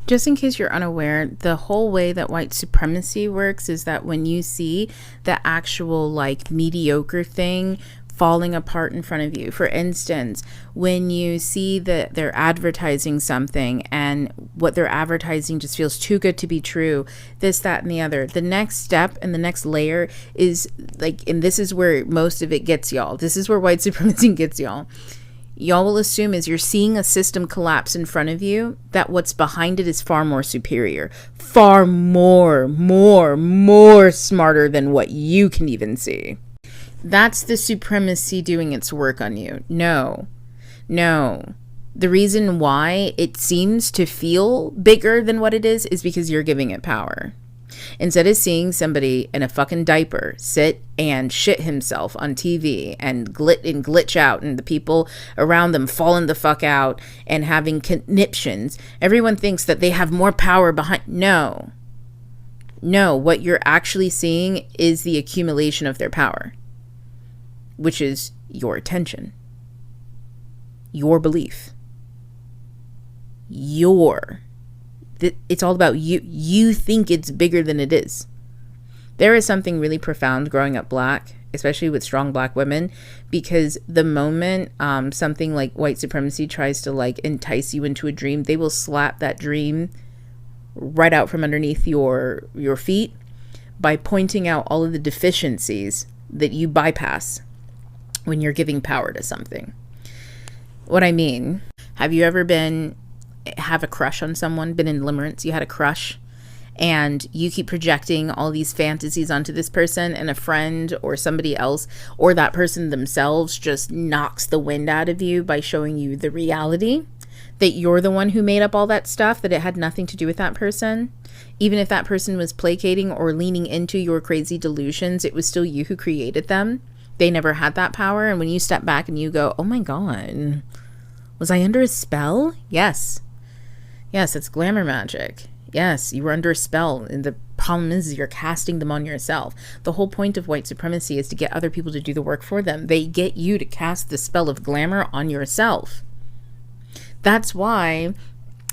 Just in case you're unaware, the whole way that white supremacy works is that when you see the actual like mediocre thing falling apart in front of you, for instance, when you see that they're advertising something and what they're advertising just feels too good to be true, this, that, and the other, the next step and the next layer is like, and this is where most of it gets y'all. This is where white supremacy gets y'all. Y'all will assume as you're seeing a system collapse in front of you that what's behind it is far more superior, far more smarter than what you can even see. That's the supremacy doing its work on you. No. The reason why it seems to feel bigger than what it is because you're giving it power. Instead of seeing somebody in a fucking diaper sit and shit himself on TV and glitch out and the people around them falling the fuck out and having conniptions, everyone thinks that they have more power behind. No, what you're actually seeing is the accumulation of their power, which is your attention, your belief, it's all about you. You think it's bigger than it is. There is something really profound growing up black, especially with strong black women, because the moment something like white supremacy tries to like entice you into a dream, they will slap that dream right out from underneath your feet by pointing out all of the deficiencies that you bypass when you're giving power to something. What I mean, have you ever have a crush on someone, been in limerence, you had a crush, and you keep projecting all these fantasies onto this person, and a friend or somebody else or that person themselves just knocks the wind out of you by showing you the reality that you're the one who made up all that stuff, that it had nothing to do with that person? Even if that person was placating or leaning into your crazy delusions, it was still you who created them. They never had that power. And when you step back and you go, oh my God, was I under a spell? Yes, it's glamour magic. Yes, you were under a spell, and the problem is you're casting them on yourself. The whole point of white supremacy is to get other people to do the work for them. They get you to cast the spell of glamour on yourself. That's why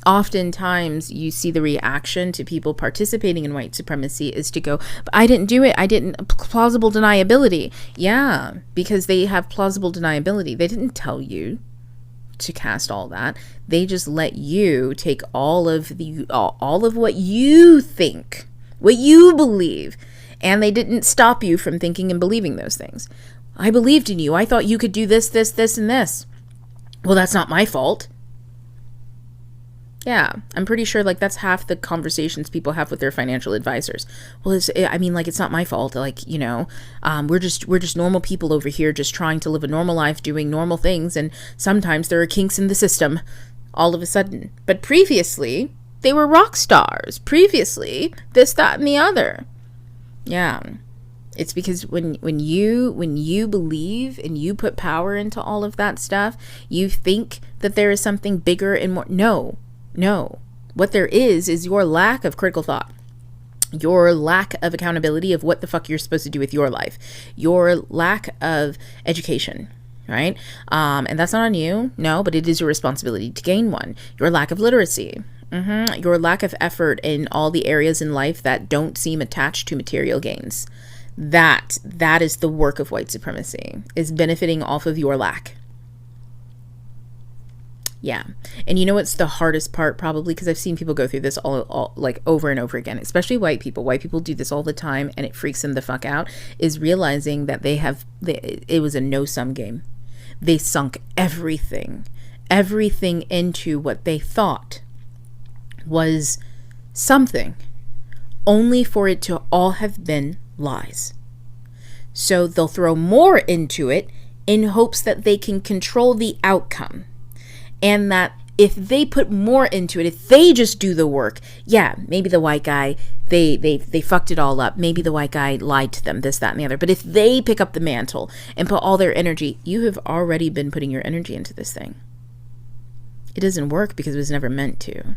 oftentimes you see the reaction to people participating in white supremacy is to go, but I didn't do it. I didn't. Plausible deniability. Yeah, because they have plausible deniability. They didn't tell you to cast all that. They just let you take all of what you think, what you believe, and they didn't stop you from thinking and believing those things. I believed in you. I thought you could do this, and this. Well, that's not my fault. Yeah, I'm pretty sure like that's half the conversations people have with their financial advisors. Well, it's not my fault. Like, we're just normal people over here just trying to live a normal life, doing normal things. And sometimes there are kinks in the system all of a sudden. But previously, they were rock stars. Previously, this, that, and the other. Yeah. It's because when you believe and you put power into all of that stuff, you think that there is something bigger and more. No, what there is your lack of critical thought, your lack of accountability of what the fuck you're supposed to do with your life, your lack of education, right? And that's not on you, no, but it is your responsibility to gain one. Your lack of literacy, your lack of effort in all the areas in life that don't seem attached to material gains. That is the work of white supremacy, is benefiting off of your lack. Yeah. And you know what's the hardest part probably, because I've seen people go through this all like over and over again, especially white people. White people do this all the time and it freaks them the fuck out, is realizing that it was a no-sum game. They sunk everything into what they thought was something, only for it to all have been lies. So they'll throw more into it in hopes that they can control the outcome. And that if they put more into it, if they just do the work, yeah, maybe the white guy, they fucked it all up. Maybe the white guy lied to them, this, that, and the other. But if they pick up the mantle and put all their energy, you have already been putting your energy into this thing. It doesn't work because it was never meant to.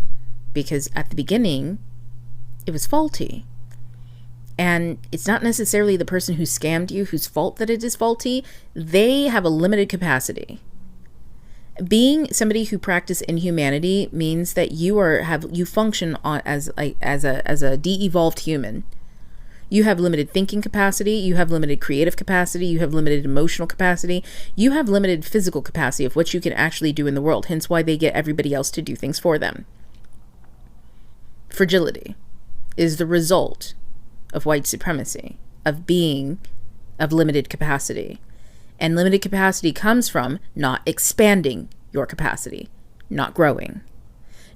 Because at the beginning, it was faulty. And it's not necessarily the person who scammed you whose fault that it is faulty. They have a limited capacity. Being somebody who practice inhumanity means that you function as a de-evolved human. You have limited thinking capacity, you have limited creative capacity, you have limited emotional capacity, you have limited physical capacity of what you can actually do in the world, hence why they get everybody else to do things for them. Fragility is the result of white supremacy, of limited capacity. And limited capacity comes from not expanding your capacity, not growing,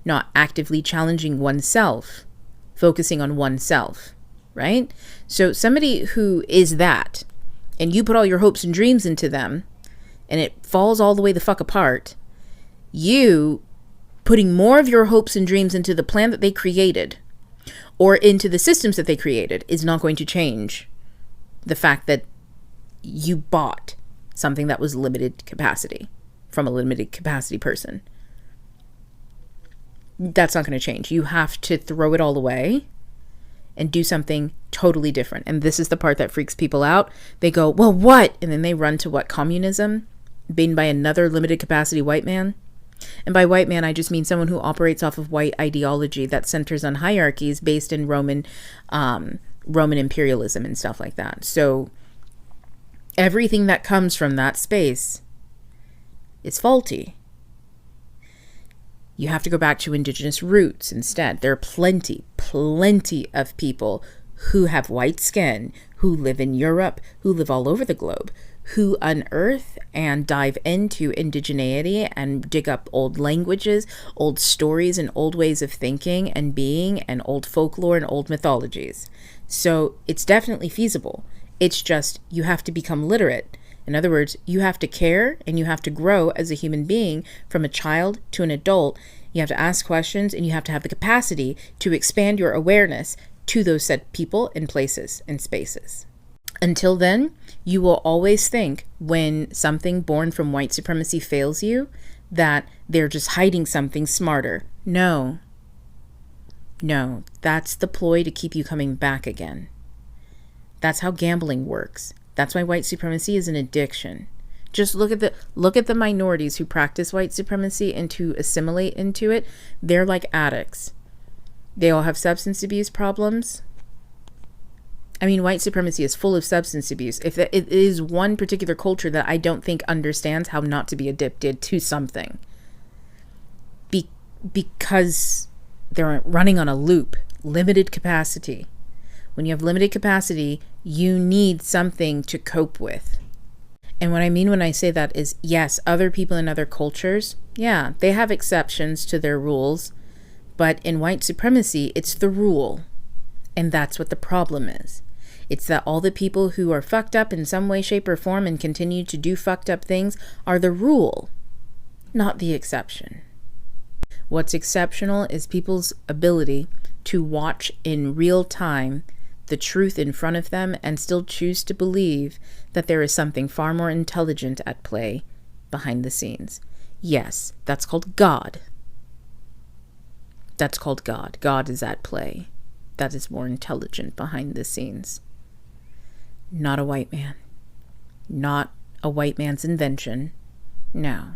not actively challenging oneself, focusing on oneself. Right? So somebody who is that, and you put all your hopes and dreams into them, and it falls all the way the fuck apart, you putting more of your hopes and dreams into the plan that they created, or into the systems that they created, is not going to change the fact that you bought something that was limited capacity from a limited capacity person. That's not going to change. You have to throw it all away and do something totally different. And this is the part that freaks people out. They go, well, what? And then they run to what? Communism? Being by another limited capacity white man? And by white man, I just mean someone who operates off of white ideology that centers on hierarchies based in Roman imperialism and stuff like that. So everything that comes from that space is faulty. You have to go back to indigenous roots instead. There are plenty of people who have white skin, who live in Europe, who live all over the globe, who unearth and dive into indigeneity and dig up old languages, old stories and old ways of thinking and being, and old folklore and old mythologies. So it's definitely feasible. It's just you have to become literate. In other words, you have to care and you have to grow as a human being from a child to an adult. You have to ask questions and you have to have the capacity to expand your awareness to those said people and places and spaces. Until then, you will always think when something born from white supremacy fails you, that they're just hiding something smarter. No, that's the ploy to keep you coming back again. That's how gambling works. That's why white supremacy is an addiction. Just look at the minorities who practice white supremacy and to assimilate into it. They're like addicts. They all have substance abuse problems. I mean, white supremacy is full of substance abuse. If it is one particular culture that I don't think understands how not to be addicted to something, because they're running on a loop, limited capacity. When you have limited capacity, you need something to cope with. And what I mean when I say that is, yes, other people in other cultures, yeah, they have exceptions to their rules. But in white supremacy, it's the rule. And that's what the problem is. It's that all the people who are fucked up in some way, shape, or form and continue to do fucked up things are the rule, not the exception. What's exceptional is people's ability to watch in real time the truth in front of them and still choose to believe that there is something far more intelligent at play behind the scenes. Yes, that's called God. That's called God. God is at play. That is more intelligent behind the scenes. Not a white man. Not a white man's invention. No.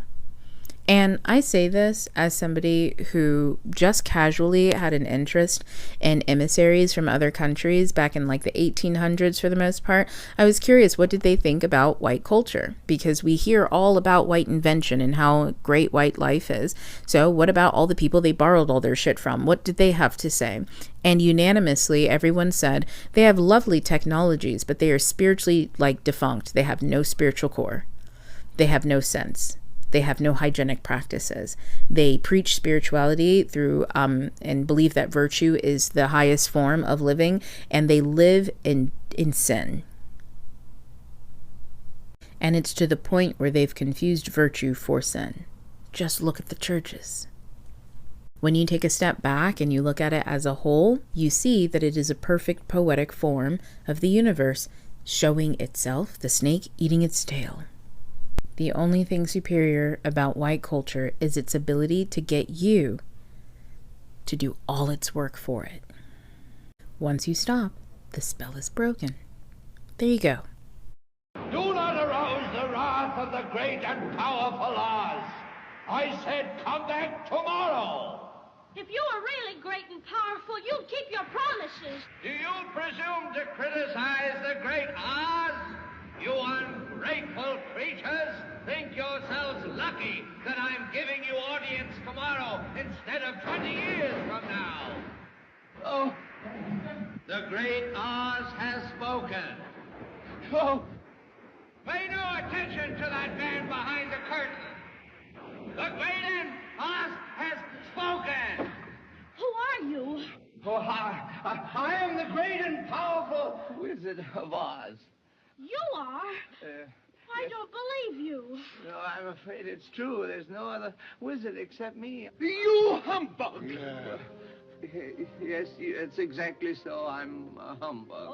And I say this as somebody who just casually had an interest in emissaries from other countries back in like the 1800s for the most part. I was curious, what did they think about white culture? Because we hear all about white invention and how great white life is. So what about all the people they borrowed all their shit from? What did they have to say? And unanimously, everyone said they have lovely technologies, but they are spiritually like defunct. They have no spiritual core. They have no sense. They have no hygienic practices. They preach spirituality through and believe that virtue is the highest form of living, and they live in sin. And it's to the point where they've confused virtue for sin. Just look at the churches. When you take a step back and you look at it as a whole, you see that it is a perfect poetic form of the universe, showing itself, the snake eating its tail. The only thing superior about white culture is its ability to get you to do all its work for it. Once you stop, the spell is broken. There you go. Do not arouse the wrath of the great and powerful Oz. I said come back tomorrow. If you were really great and powerful, you'd keep your promises. Do you presume to criticize the great Oz? You ungrateful creatures think yourselves lucky that I'm giving you audience tomorrow instead of 20 years from now. Oh, the great Oz has spoken. Oh, pay no attention to that man behind the curtain. The great Oz has spoken. Who are you? Oh, I am the great and powerful Wizard of Oz. You are? I don't believe you. No, I'm afraid it's true. There's no other wizard except me. You humbug! Yes, it's exactly so. I'm a humbug.